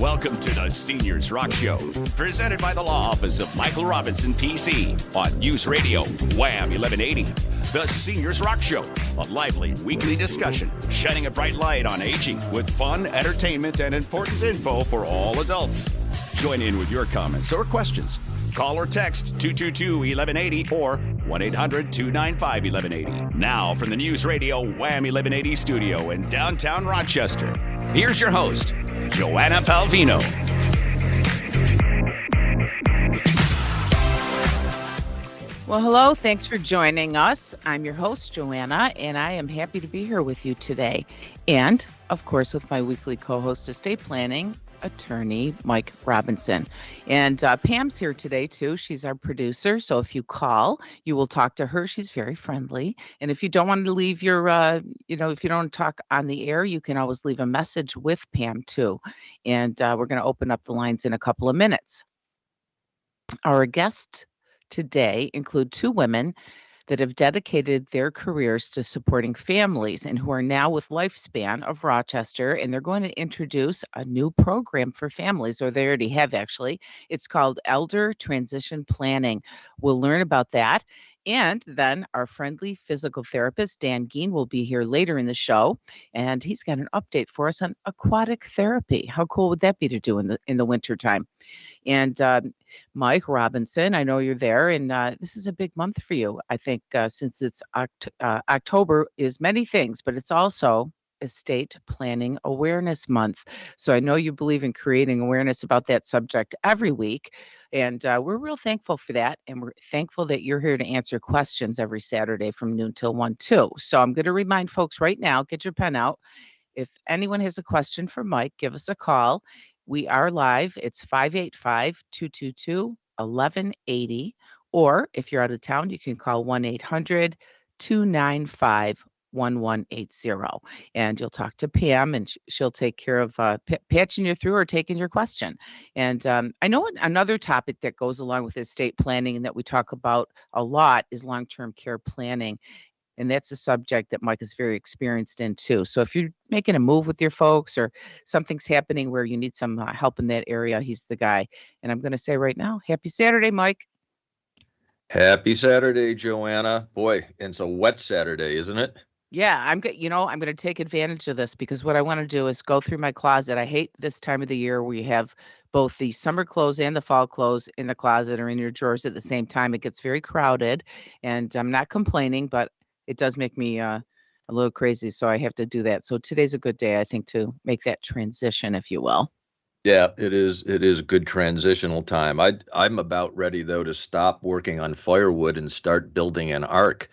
Welcome to the Seniors Rock Show, presented by the Law Office of Michael Robinson, PC, on News Radio Wham 1180. The Seniors Rock Show, a lively weekly discussion shining a bright light on aging with fun, entertainment, and important info for all adults. Join in with your comments or questions. Call or text 222-1180 or 1-800-295-1180. Now from the News Radio Wham 1180 studio in downtown Rochester, here's your host, Joanna Palvino. Well, hello. Thanks for joining us. I'm your host, Joanna, and I am happy to be here with you today. And, of course, with my weekly co-host, estate planning attorney, Mike Robinson. And Pam's here today, too. She's our producer. So if you call, you will talk to her. She's very friendly. And if you don't want to leave your, if you don't talk on the air, you can always leave a message with Pam, too. And we're going to open up the lines in a couple of minutes. Our guests today include two women that have dedicated their careers to supporting families and who are now with Lifespan of Rochester, and they're going to introduce a new program for families, or they already have actually. It's called Elder Transition Planning. We'll learn about that. And then our friendly physical therapist, Dan Geen, will be here later in the show, and he's got an update for us on aquatic therapy. How cool would that be to do in the wintertime? And Mike Robinson, I know you're there, and this is a big month for you. I think since it's October is many things, but it's also Estate Planning Awareness Month. So I know you believe in creating awareness about that subject every week, and we're real thankful for that. And we're thankful that you're here to answer questions every Saturday from noon till 1, too. So I'm going to remind folks right now, get your pen out. If anyone has a question for Mike, give us a call. We are live. It's 585-222-1180. Or if you're out of town, you can call 1-800-295-1180. And you'll talk to Pam, and she'll take care of patching you through or taking your question. And I know another topic that goes along with estate planning and that we talk about a lot is long-term care planning. And that's a subject that Mike is very experienced in, too. So if you're making a move with your folks or something's happening where you need some help in that area, he's the guy. And I'm going to say right now, happy Saturday, Mike. Happy Saturday, Joanna. Boy, it's a wet Saturday, isn't it? Yeah, I'm going to take advantage of this because what I want to do is go through my closet. I hate this time of the year where you have both the summer clothes and the fall clothes in the closet or in your drawers at the same time. It gets very crowded, and I'm not complaining, but it does make me a little crazy, so I have to do that. So today's a good day, I think, to make that transition, if you will. Yeah, it is. It is good transitional time. I'm about ready though to stop working on firewood and start building an ark.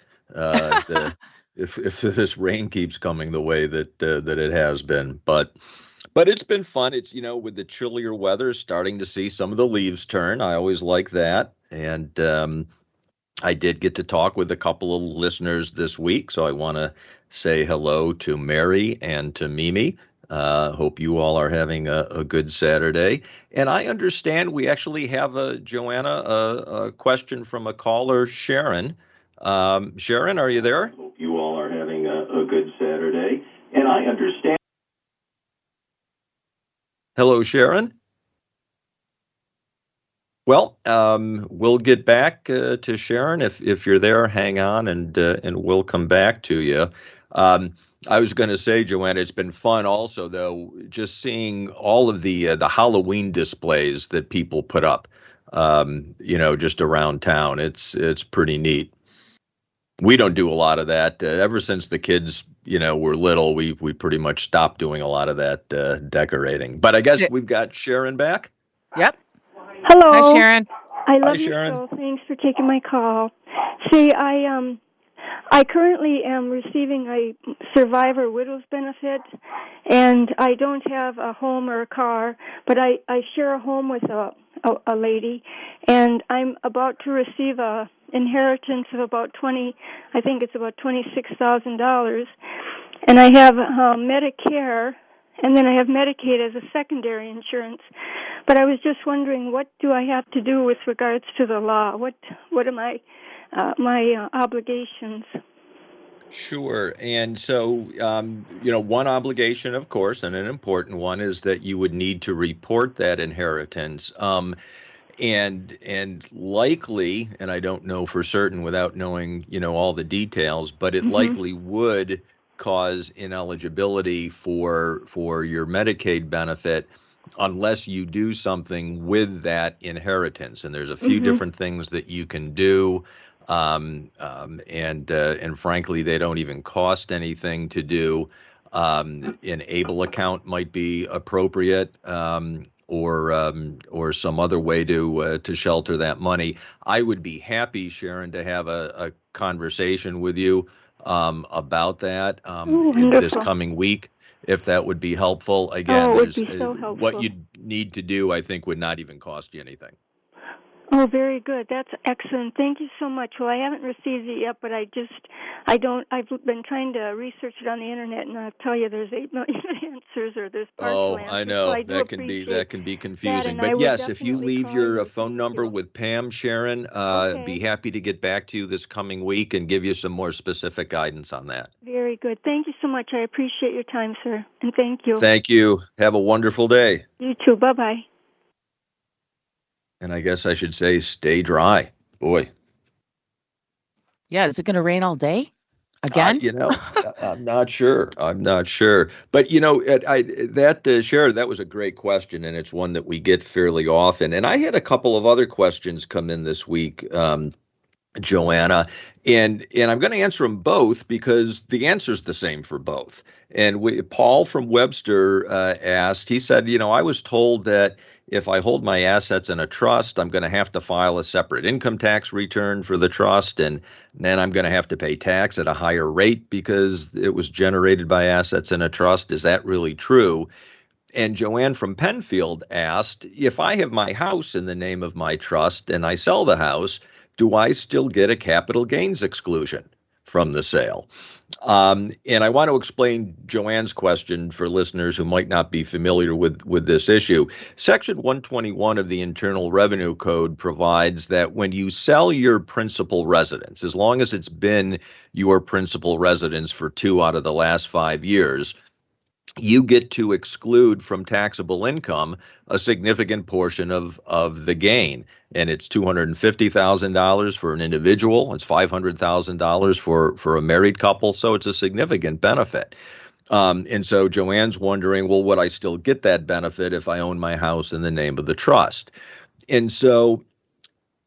If this rain keeps coming the way that it has been, but it's been fun. It's with the chillier weather, starting to see some of the leaves turn. I always like that, and I did get to talk with a couple of listeners this week, so I want to say hello to Mary and to Mimi. Hope you all are having a good Saturday. And I understand we actually have, Joanna, a question from a caller, Sharon. Sharon, are you there? Hope you all are having a good Saturday. And I understand. Hello, Sharon. Well, we'll get back to Sharon if you're there. Hang on, and we'll come back to you. I was going to say, Joanna, it's been fun also, though, just seeing all of the Halloween displays that people put up, just around town. It's pretty neat. We don't do a lot of that. Ever since the kids, were little, we pretty much stopped doing a lot of that decorating. But I guess we've got Sharon back. Yep. Hello. Hi, Sharon. I love Hi, Sharon. your show. Thanks for taking my call. See, I currently am receiving a survivor widow's benefit, and I don't have a home or a car, but I share a home with a lady, and I'm about to receive a inheritance of about $26,000, and I have Medicare. And then I have Medicaid as a secondary insurance. But I was just wondering, what do I have to do with regards to the law? What are my obligations? Sure. And so, one obligation, of course, and an important one is that you would need to report that inheritance. And likely, and I don't know for certain without knowing, all the details, but it Mm-hmm. likely would cause ineligibility for your Medicaid benefit unless you do something with that inheritance. And there's a few Mm-hmm. different things that you can do. And frankly, they don't even cost anything to do. An ABLE account might be appropriate, or some other way to shelter that money. I would be happy, Sharon, to have a conversation with you about that Oh, this wonderful. coming week, if that would be helpful. Oh, Again, it would there's be so what helpful. you need to do, I think, would not even cost you anything. Oh, very good. That's excellent. Thank you so much. Well, I haven't received it yet, but I've been trying to research it on the internet, and I'll tell you there's 8 million answers, or there's partial Oh, I answers, so know I do that can be appreciate confusing. that, and I But would yes, if you definitely leave call your you. phone Thank number you. with Pam, Sharon, be Okay. happy to get back to you this coming week and give you some more specific guidance on that. Very good. Thank you so much. I appreciate your time, sir, and thank you. Thank you. Have a wonderful day. You too. Bye-bye. And I guess I should say stay dry. Boy, Yeah, is it going to rain all day again? I'm not sure. I'm not sure. But Sharon, that was a great question, and it's one that we get fairly often. And I had a couple of other questions come in this week, Joanna, and I'm going to answer them both because the answer is the same for both. And Paul from Webster asked. He said, I was told that if I hold my assets in a trust, I'm going to have to file a separate income tax return for the trust, and then I'm going to have to pay tax at a higher rate because it was generated by assets in a trust. Is that really true? And Joanne from Penfield asked, if I have my house in the name of my trust and I sell the house, do I still get a capital gains exclusion from the sale? And I want to explain Joanne's question for listeners who might not be familiar with this issue. Section 121 of the Internal Revenue Code provides that when you sell your principal residence, as long as it's been your principal residence for 2 out of the last 5 years, you get to exclude from taxable income a significant portion of the gain. And it's $250,000 for an individual. It's $500,000 for a married couple. So it's a significant benefit. And so Joanne's wondering, well, would I still get that benefit if I own my house in the name of the trust? And so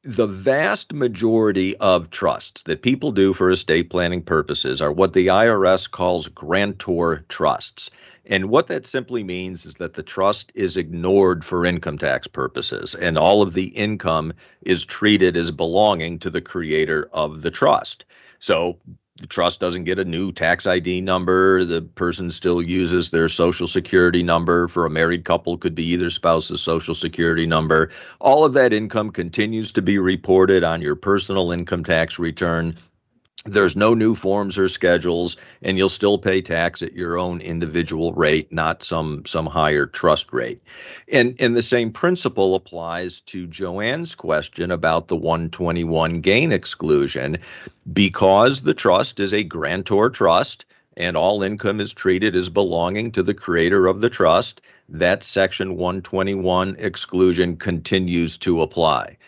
the vast majority of trusts that people do for estate planning purposes are what the IRS calls grantor trusts. And what that simply means is that the trust is ignored for income tax purposes, and all of the income is treated as belonging to the creator of the trust. So the trust doesn't get a new tax ID number. The person still uses their Social Security number. For a married couple, could be either spouse's Social Security number. All of that income continues to be reported on your personal income tax return. There's no new forms or schedules, and you'll still pay tax at your own individual rate, not some higher trust rate. And the same principle applies to Joanne's question about the 121 gain exclusion. Because the trust is a grantor trust and all income is treated as belonging to the creator of the trust, that Section 121 exclusion continues to apply.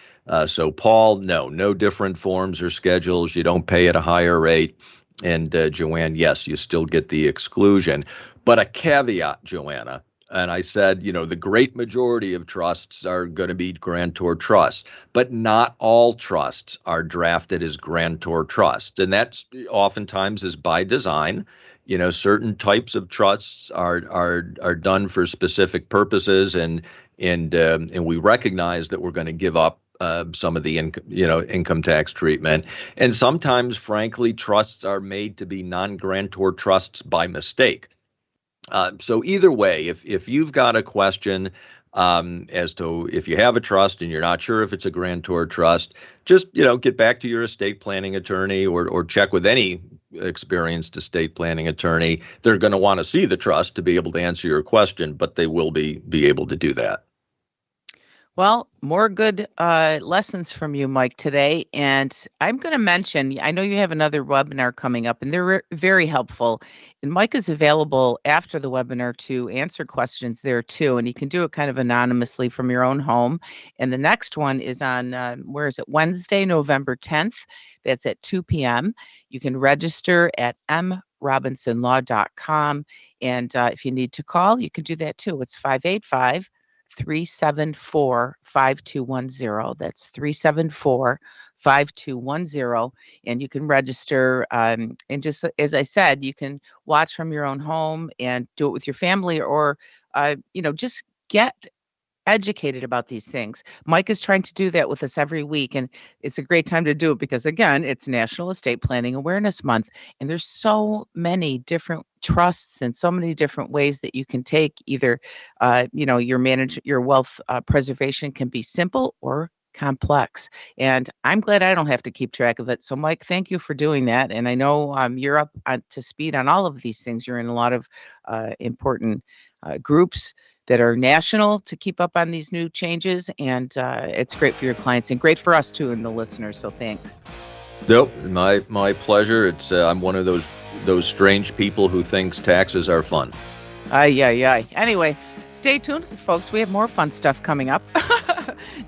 So, Paul, no different forms or schedules. You don't pay at a higher rate. And Joanne, yes, you still get the exclusion. But a caveat, Joanna, and I said, the great majority of trusts are going to be grantor trusts, but not all trusts are drafted as grantor trusts. And that's oftentimes is by design. Certain types of trusts are done for specific purposes, and we recognize that we're going to give up some of the income tax treatment. And sometimes, frankly, trusts are made to be non-grantor trusts by mistake. So either way, if you've got a question as to if you have a trust and you're not sure if it's a grantor trust, just get back to your estate planning attorney or check with any experienced estate planning attorney. They're going to want to see the trust to be able to answer your question, but they will be able to do that. Well, more good lessons from you, Mike, today. And I'm going to mention, I know you have another webinar coming up, and they're very helpful. And Mike is available after the webinar to answer questions there too. And you can do it kind of anonymously from your own home. And the next one is on, where is it? Wednesday, November 10th. That's at 2 p.m. You can register at mrobinsonlaw.com. And if you need to call, you can do that too. It's 585-374-5210. That's 374-5210. And you can register. And just as I said, you can watch from your own home and do it with your family, or, just get educated about these things. Mike is trying to do that with us every week, and it's a great time to do it because, again, it's National Estate Planning Awareness Month, and there's so many different trusts and so many different ways that you can take either, your wealth preservation can be simple or complex. And I'm glad I don't have to keep track of it. So, Mike, thank you for doing that. And I know you're up to speed on all of these things. You're in a lot of important groups that are national to keep up on these new changes. And it's great for your clients and great for us too and the listeners. So thanks. Nope, my pleasure. It's I'm one of those strange people who thinks taxes are fun. Yeah. Anyway, stay tuned, folks. We have more fun stuff coming up.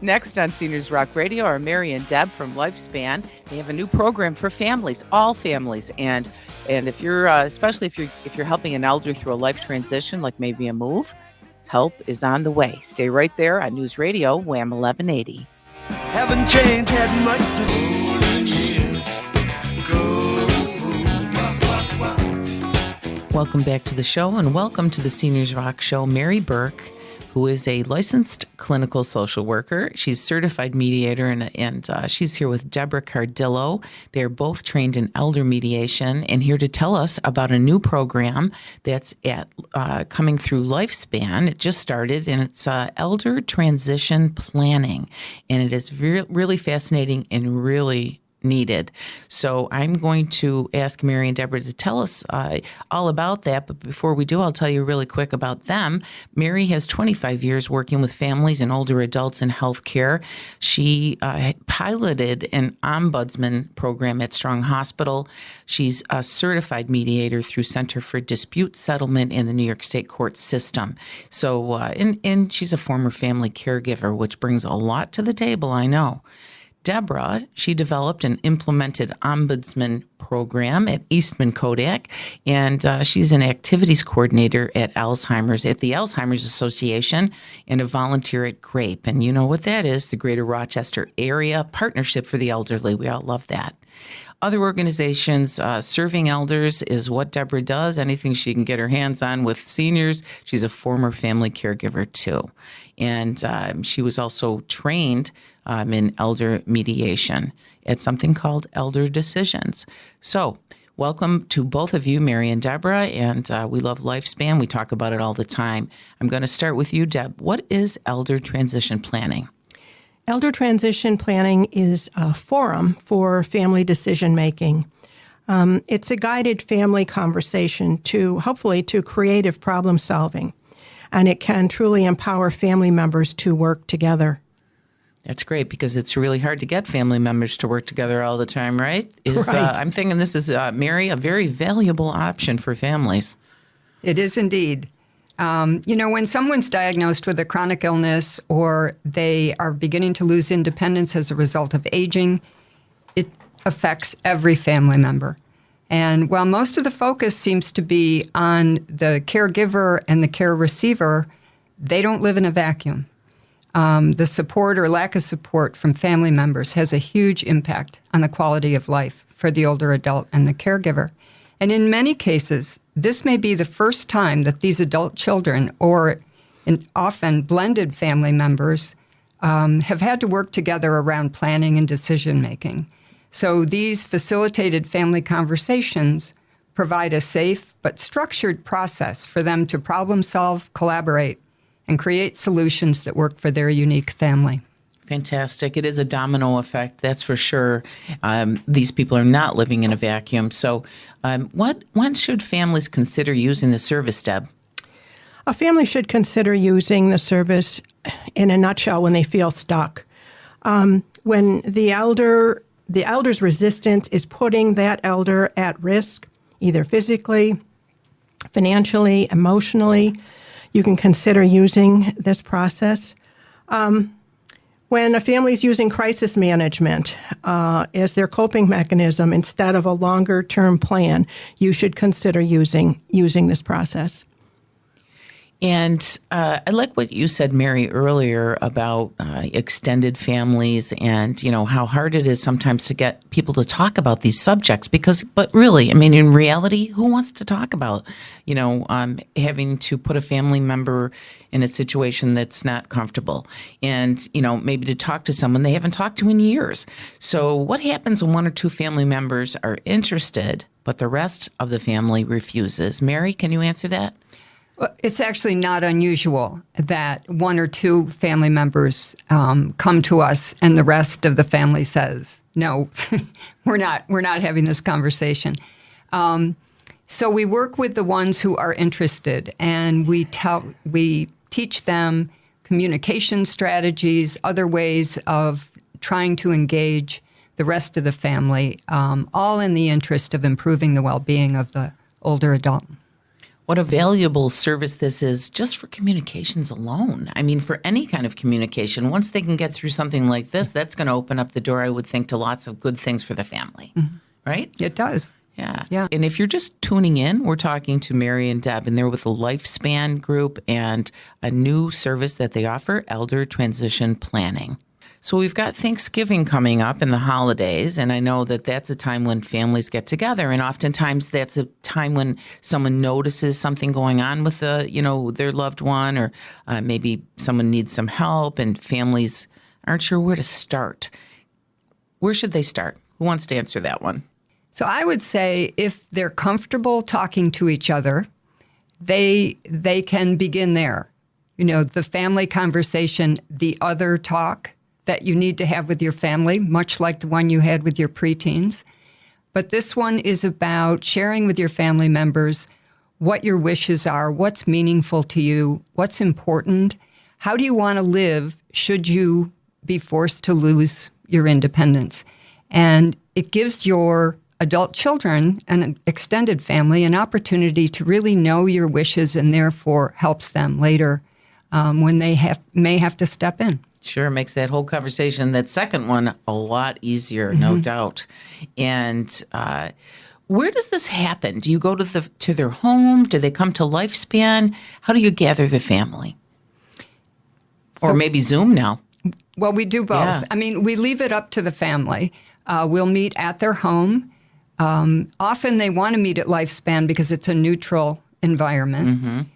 Next on Seniors Rock Radio are Mary and Deb from Lifespan. They have a new program for families, all families, and if you're especially if you're helping an elder through a life transition, like maybe a move, help is on the way. Stay right there on News Radio Wham 1180. Haven't changed, had much to say. Welcome back to the show, and welcome to the Seniors Rock Show. Mary Burke, who is a licensed clinical social worker. She's certified mediator, and she's here with Deborah Cardillo. They're both trained in elder mediation and here to tell us about a new program that's coming through Lifespan. It just started, and it's Elder Transition Planning, and it is really fascinating and really needed. So I'm going to ask Mary and Deborah to tell us all about that. But before we do, I'll tell you really quick about them. Mary has 25 years working with families and older adults in healthcare. She piloted an ombudsman program at Strong Hospital. She's a certified mediator through Center for Dispute Settlement in the New York State court system. So, and she's a former family caregiver, which brings a lot to the table, I know. Deborah, she developed and implemented ombudsman program at Eastman Kodak, and she's an activities coordinator at the Alzheimer's Association, and a volunteer at GRAPE. And you know what that is, the Greater Rochester Area Partnership for the Elderly. We all love that. Other organizations, serving elders is what Deborah does. Anything she can get her hands on with seniors. She's a former family caregiver too. And she was also trained in elder mediation at something called Elder Decisions. So welcome to both of you, Mary and Deborah, and we love Lifespan. We talk about it all the time. I'm going to start with you, Deb. What is elder transition planning? Elder transition planning is a forum for family decision making. It's a guided family conversation hopefully to creative problem solving, and it can truly empower family members to work together. That's great, because it's really hard to get family members to work together all the time, right? Right. I'm thinking this is, Mary, a very valuable option for families. It is indeed. When someone's diagnosed with a chronic illness or they are beginning to lose independence as a result of aging, it affects every family member. And while most of the focus seems to be on the caregiver and the care receiver, they don't live in a vacuum. The support or lack of support from family members has a huge impact on the quality of life for the older adult and the caregiver. And in many cases, this may be the first time that these adult children, or often blended family members, have had to work together around planning and decision-making. So these facilitated family conversations provide a safe but structured process for them to problem solve, collaborate, and create solutions that work for their unique family. Fantastic. It is a domino effect, that's for sure. These people are not living in a vacuum. So when should families consider using the service, Deb? A family should consider using the service in a nutshell when they feel stuck. When the elder's resistance is putting that elder at risk, either physically, financially, emotionally, you can consider using this process. When a family is using crisis management as their coping mechanism instead of a longer-term plan, you should consider using this process. And I like what you said, Mary, earlier about extended families and, you know, how hard it is sometimes to get people to talk about these subjects but really, I mean, in reality, who wants to talk about, you know, having to put a family member in a situation that's not comfortable and, you know, maybe to talk to someone they haven't talked to in years. So what happens when one or two family members are interested, but the rest of the family refuses? Mary, can you answer that? Well, it's actually not unusual that one or two family members come to us and the rest of the family says, no, we're not having this conversation. So we work with the ones who are interested, and we teach them communication strategies, other ways of trying to engage the rest of the family, all in the interest of improving the well-being of the older adult. What a valuable service this is just for communications alone. I mean, for any kind of communication, once they can get through something like this, that's going to open up the door, I would think, to lots of good things for the family, right? It does. Yeah. And if you're just tuning in, we're talking to Mary and Deb, and they're with the Lifespan Group and a new service that they offer, Elder Transition Planning. So we've got Thanksgiving coming up and the holidays, and I know that that's a time when families get together, and oftentimes that's a time when someone notices something going on with their loved one, or maybe someone needs some help, and families aren't sure where to start. Where should they start? Who wants to answer that one? So I would say if they're comfortable talking to each other, they can begin there. You know, the family conversation, the other talk that you need to have with your family, much like the one you had with your preteens. But this one is about sharing with your family members what your wishes are, what's meaningful to you, what's important, how do you want to live should you be forced to lose your independence. And it gives your adult children and an extended family an opportunity to really know your wishes, and therefore helps them later when they may have to step in. Sure, makes that whole conversation, that second one, a lot easier, no doubt. And where does this happen? Do you go to their home? Do they come to Lifespan? How do you gather the family? Or maybe Zoom now? Well, we do both. Yeah. I mean, we leave it up to the family. We'll meet at their home. Often they want to meet at Lifespan because it's a neutral environment.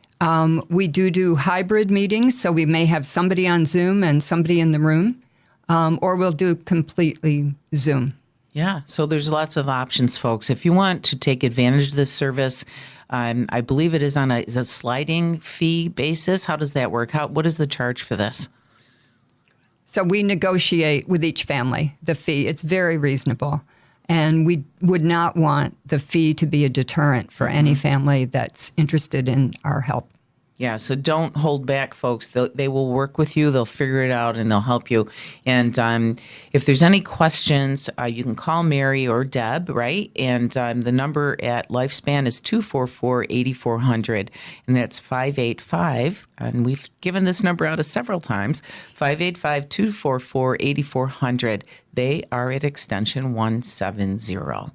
We do hybrid meetings, so we may have somebody on Zoom and somebody in the room, or we'll do completely Zoom. Yeah, so there's lots of options, folks. If you want to take advantage of this service, I believe it is on a sliding fee basis. How does that work? What is the charge for this? So we negotiate with each family the fee. It's very reasonable. And we would not want the fee to be a deterrent for any family that's interested in our help. Yeah, so don't hold back, folks. They will work with you. They'll figure it out, and they'll help you. And if there's any questions, you can call Mary or Deb, right? And the number at Lifespan is 244-8400, and that's 585. And we've given this number out several times, 585-244-8400. They are at extension 170.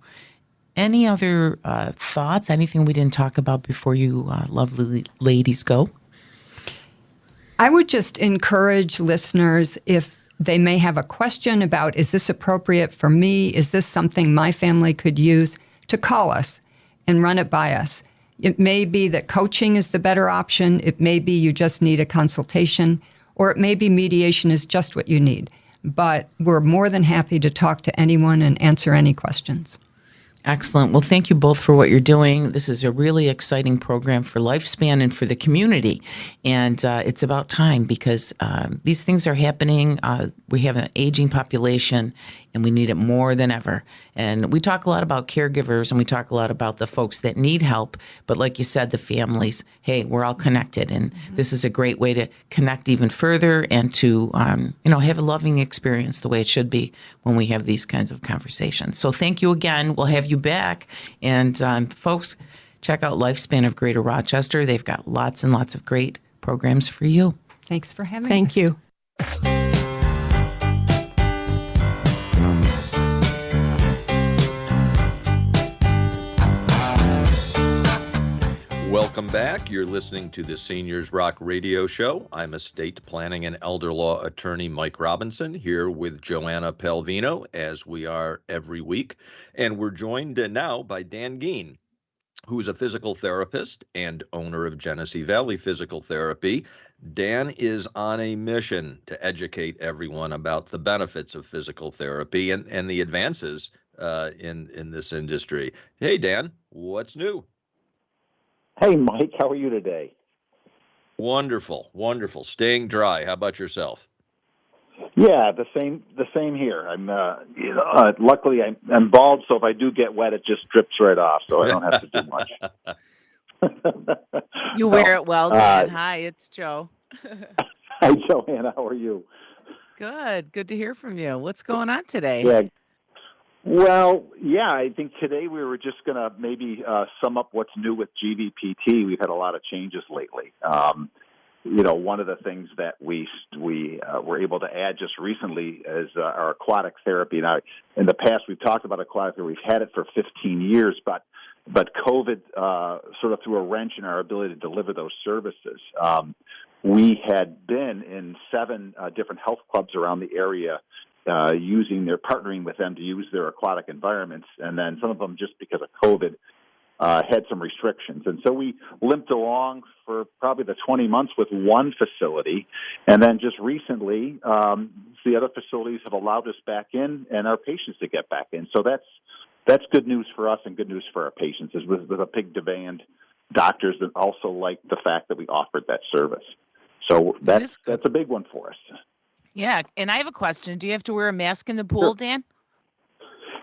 Any other thoughts? Anything we didn't talk about before you lovely ladies go? I would just encourage listeners, if they may have a question about, is this appropriate for me? Is this something my family could use? To call us and run it by us. It may be that coaching is the better option. It may be you just need a consultation, or it may be mediation is just what you need. But we're more than happy to talk to anyone and answer any questions. Excellent. Well, thank you both for what you're doing. This is a really exciting program for Lifespan and for the community. And it's about time because these things are happening. We have an aging population and we need it more than ever. And we talk a lot about caregivers and we talk a lot about the folks that need help. But like you said, the families, hey, we're all connected. And this is a great way to connect even further and to, have a loving experience the way it should be when we have these kinds of conversations. So thank you again. We'll have you back. And folks, check out Lifespan of Greater Rochester. They've got lots and lots of great programs for you. Thanks for having us. Thank you. Welcome back. You're listening to the Seniors Rock Radio Show. I'm estate planning and elder law attorney Mike Robinson here with Joanna Pelvino, as we are every week. And we're joined now by Dan Geen, who's a physical therapist and owner of Genesee Valley Physical Therapy. Dan is on a mission to educate everyone about the benefits of physical therapy and the advances in this industry. Hey, Dan, what's new? Hey, Mike, how are you today? Wonderful, wonderful. Staying dry. How about yourself? Yeah, the same here. I'm, luckily I'm bald, so if I do get wet, it just drips right off, so I don't have to do much. You wear it well, Dan. Hi, it's Joe. Hi, Joanna. How are you? Good. Good to hear from you. What's going on today? Yeah. Well, yeah, I think today we were just going to maybe sum up what's new with GVPT. We've had a lot of changes lately. One of the things that we were able to add just recently is our aquatic therapy. Now, in the past, we've talked about aquatic therapy. We've had it for 15 years, but COVID sort of threw a wrench in our ability to deliver those services. We had been in 7 different health clubs around the area partnering with them to use their aquatic environments, and then some of them, just because of COVID, had some restrictions. And so we limped along for probably the 20 months with one facility, and then just recently, the other facilities have allowed us back in and our patients to get back in. So that's good news for us and good news for our patients, is with a big demand. Doctors that also like the fact that we offered that service. So that's a big one for us. Yeah, and I have a question. Do you have to wear a mask in the pool, Dan?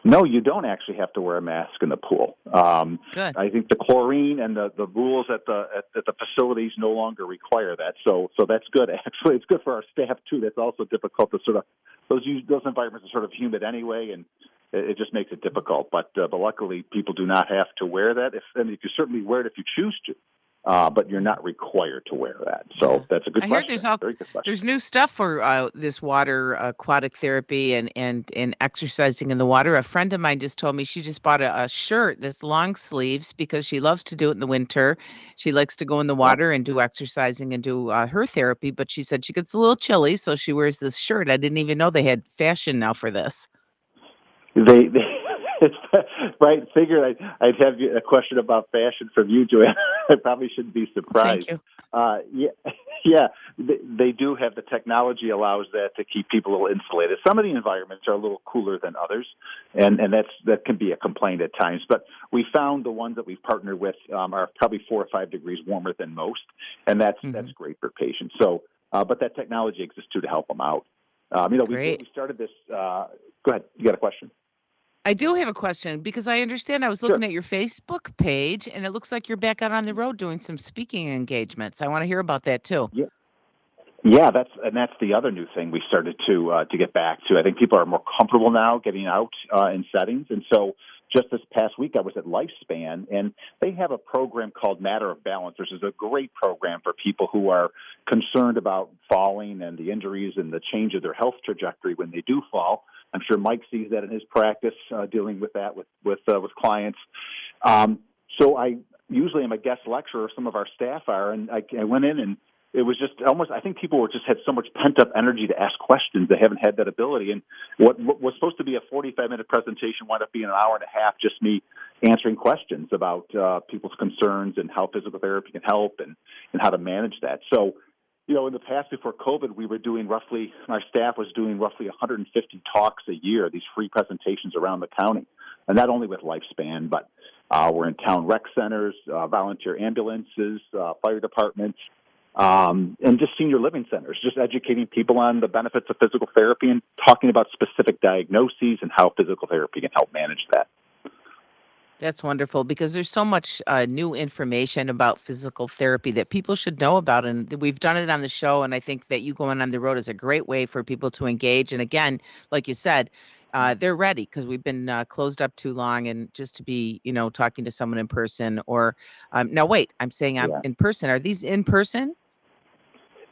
No, you don't actually have to wear a mask in the pool. Good. I think the chlorine and the rules at the facilities no longer require that. So that's good. Actually, it's good for our staff too. That's also difficult to sort of those environments are sort of humid anyway, and it just makes it difficult. But luckily, people do not have to wear that. If you certainly wear it if you choose to. But you're not required to wear that. So that's a good question. I heard Very good question. there's new stuff for this water aquatic therapy and exercising in the water. A friend of mine just told me she just bought a shirt that's long sleeves because she loves to do it in the winter. She likes to go in the water and do exercising and do her therapy, but she said she gets a little chilly, so she wears this shirt. I didn't even know they had fashion now for this. They right. Figured I'd have a question about fashion from you, Joanna. I probably shouldn't be surprised. Thank you. Yeah. They do have the technology allows that to keep people a little insulated. Some of the environments are a little cooler than others, and that can be a complaint at times. But we found the ones that we've partnered with are probably 4 or 5 degrees warmer than most, and that's great for patients. So, but that technology exists too to help them out. We started this. Go ahead. You got a question? I do have a question because I understand I was looking at your Facebook page and it looks like you're back out on the road doing some speaking engagements. I want to hear about that too. Yeah, that's the other new thing we started to get back to. I think people are more comfortable now getting out in settings, and so just this past week I was at Lifespan, and they have a program called Matter of Balance, which is a great program for people who are concerned about falling and the injuries and the change of their health trajectory when they do fall. I'm sure Mike sees that in his practice, dealing with that with clients. So I usually am a guest lecturer. Some of our staff are, and I went in, and it was just almost. I think people had so much pent up energy to ask questions. They haven't had that ability, and what was supposed to be a 45-minute presentation wound up being an hour and a half, just me answering questions about people's concerns and how physical therapy can help and how to manage that. So, in the past, before COVID, our staff was doing roughly 150 talks a year, these free presentations around the county. and not only with Lifespan, but we're in town rec centers, volunteer ambulances, fire departments, and just senior living centers, just educating people on the benefits of physical therapy and talking about specific diagnoses and how physical therapy can help manage that. That's wonderful because there's so much new information about physical therapy that people should know about. And we've done it on the show. And I think that you going on the road is a great way for people to engage. And again, like you said, they're ready because we've been closed up too long. And just to be, talking to someone in person or now, wait, I'm saying I'm in person. Are these in person?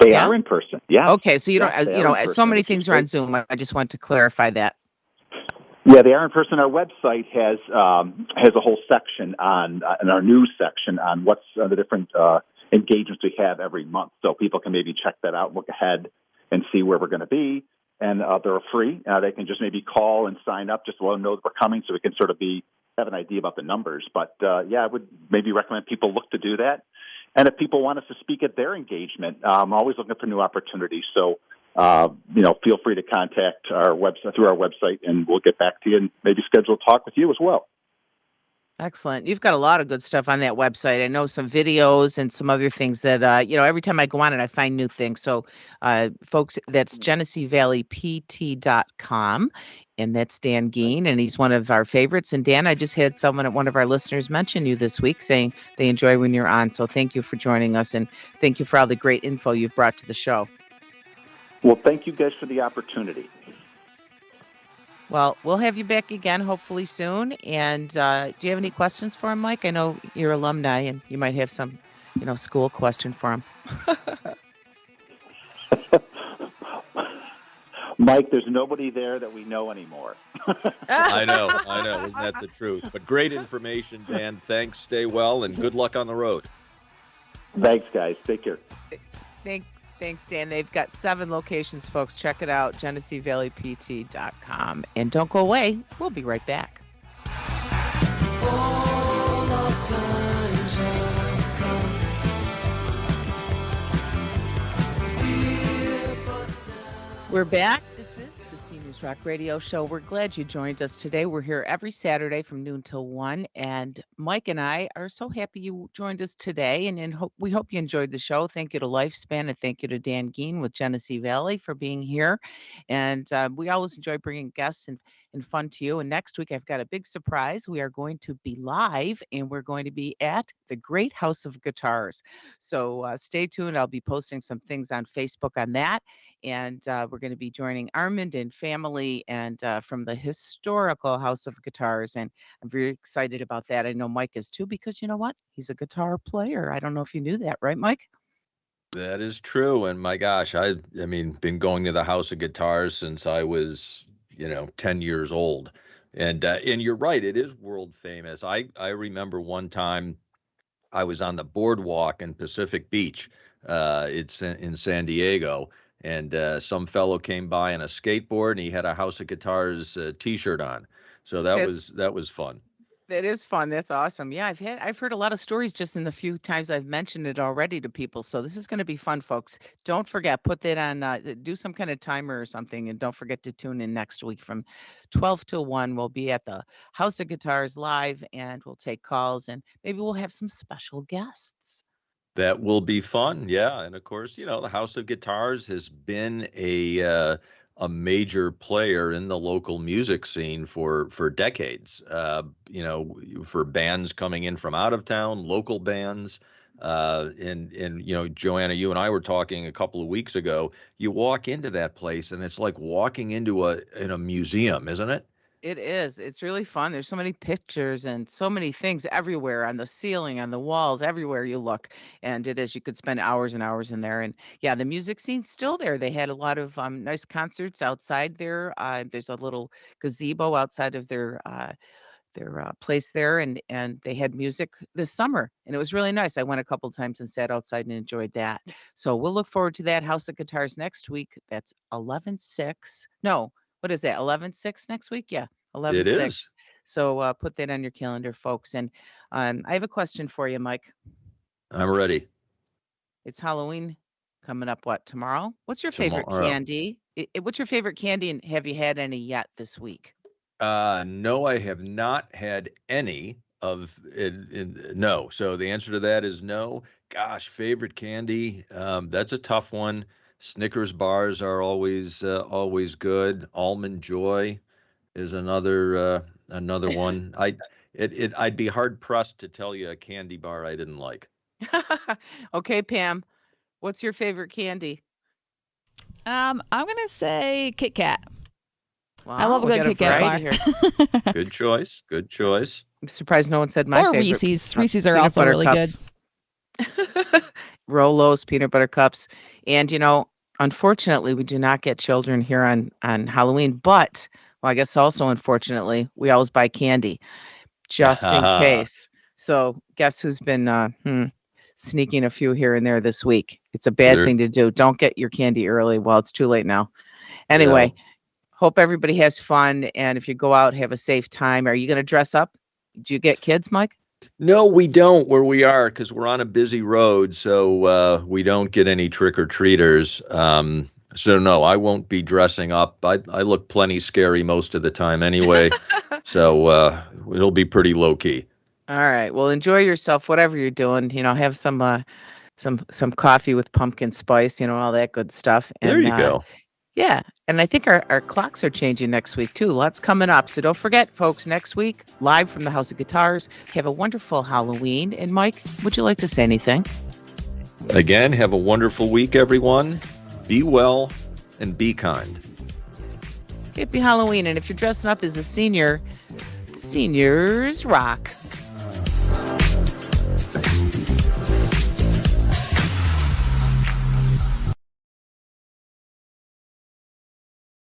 They are in person. Yeah. Okay. So so many things are on Zoom. I just want to clarify that. Yeah, they are in person. Our website has a whole section in our news section on what's the different engagements we have every month. So people can maybe check that out, look ahead, and see where we're going to be. And they're free. They can just maybe call and sign up just to let them know that we're coming, so we can sort of have an idea about the numbers. But I would maybe recommend people look to do that. And if people want us to speak at their engagement, I'm always looking for new opportunities. So. Feel free to contact our website through our website, and we'll get back to you and maybe schedule a talk with you as well. Excellent. You've got a lot of good stuff on that website. I know some videos and some other things that, every time I go on it, I find new things. So, folks, that's GeneseeValleyPT.com. And that's Dan Geen, and he's one of our favorites. And Dan, I just had one of our listeners mention you this week saying they enjoy when you're on. So thank you for joining us, and thank you for all the great info you've brought to the show. Well, thank you guys for the opportunity. Well, we'll have you back again, hopefully soon. And do you have any questions for him, Mike? I know you're alumni, and you might have some, school question for him. Mike, there's nobody there that we know anymore. I know. Isn't that the truth? But great information, Dan. Thanks. Stay well, and good luck on the road. Thanks, guys. Take care. Thanks, Dan. They've got 7 locations, folks. Check it out, GeneseeValleyPT.com. And don't go away. We'll be right back. We're back. This is the Seniors Rock Radio Show. We're glad you joined us today. We're here every Saturday from noon till 1. And Mike and I are so happy you joined us today. And we hope you enjoyed the show. Thank you to Lifespan, and thank you to Dan Geen with Genesee Valley for being here. And we always enjoy bringing guests and fun to you. And next week, I've got a big surprise. We are going to be live, and we're going to be at the Great House of Guitars. So stay tuned. I'll be posting some things on Facebook on that. And we're going to be joining Armand and family and from the historical House of Guitars. And I'm very excited about that. I know Mike is too, because you know what? He's a guitar player. I don't know if you knew that, right, Mike? That is true. And my gosh, been going to the House of Guitars since I was, 10 years old. And you're right, it is world famous. I remember one time I was on the boardwalk in Pacific Beach. It's in San Diego. And some fellow came by on a skateboard, and he had a House of Guitars T-shirt on. So that was fun. That is fun. That's awesome. Yeah, I've heard a lot of stories just in the few times I've mentioned it already to people. So this is going to be fun, folks. Don't forget, put that on, do some kind of timer or something, and don't forget to tune in next week from 12 till 1. We'll be at the House of Guitars live, and we'll take calls, and maybe we'll have some special guests. That will be fun. Yeah. And of course, the House of Guitars has been a major player in the local music scene for decades, for bands coming in from out of town, local bands. And Joanna, you and I were talking a couple of weeks ago, you walk into that place and it's like walking into a museum, isn't it? It is. It's really fun. There's so many pictures and so many things everywhere, on the ceiling, on the walls, everywhere you look. And it is, you could spend hours and hours in there. And yeah, the music scene's still there. They had a lot of nice concerts outside there. There's a little gazebo outside of their place there, and they had music this summer, and it was really nice. I went a couple times and sat outside and enjoyed that. So we'll look forward to that House of Guitars next week. That's 11/6. No. What is that? 11/6 next week? Yeah, 11/6. It is. So put that on your calendar, folks. And I have a question for you, Mike. I'm ready. It's Halloween coming up. Tomorrow? What's your favorite candy? What's your favorite candy, and have you had any yet this week? No, I have not had any of it. No. So the answer to that is no. Gosh, favorite candy. That's a tough one. Snickers bars are always good. Almond Joy is another one. I'd be hard pressed to tell you a candy bar I didn't like. Okay, Pam, what's your favorite candy? I'm gonna say Kit Kat. Wow, I love a we good got Kit Kat bar. variety here. Good choice. Good choice. I'm surprised no one said my Or favorite. Reese's. Reese's are Peanut also butter really cups. Rolos, peanut butter cups. And, unfortunately, we do not get children here on Halloween. But, well, I guess also, unfortunately, we always buy candy just in case. So guess who's been sneaking a few here and there this week? It's a bad thing to do. Don't get your candy early. Well, it's too late now. Anyway, hope everybody has fun. And if you go out, have a safe time. Are you going to dress up? Do you get kids, Mike? No, we don't where we are because we're on a busy road. So we don't get any trick-or-treaters. So no, I won't be dressing up. I look plenty scary most of the time anyway. So it'll be pretty low-key. All right. Well, enjoy yourself, whatever you're doing. Have some coffee with pumpkin spice, all that good stuff. And, there you go. Yeah. And I think our clocks are changing next week, too. Lots coming up. So don't forget, folks, next week, live from the House of Guitars. Have a wonderful Halloween. And Mike, would you like to say anything? Again, have a wonderful week, everyone. Be well and be kind. Happy Halloween. And if you're dressing up as a senior, seniors rock.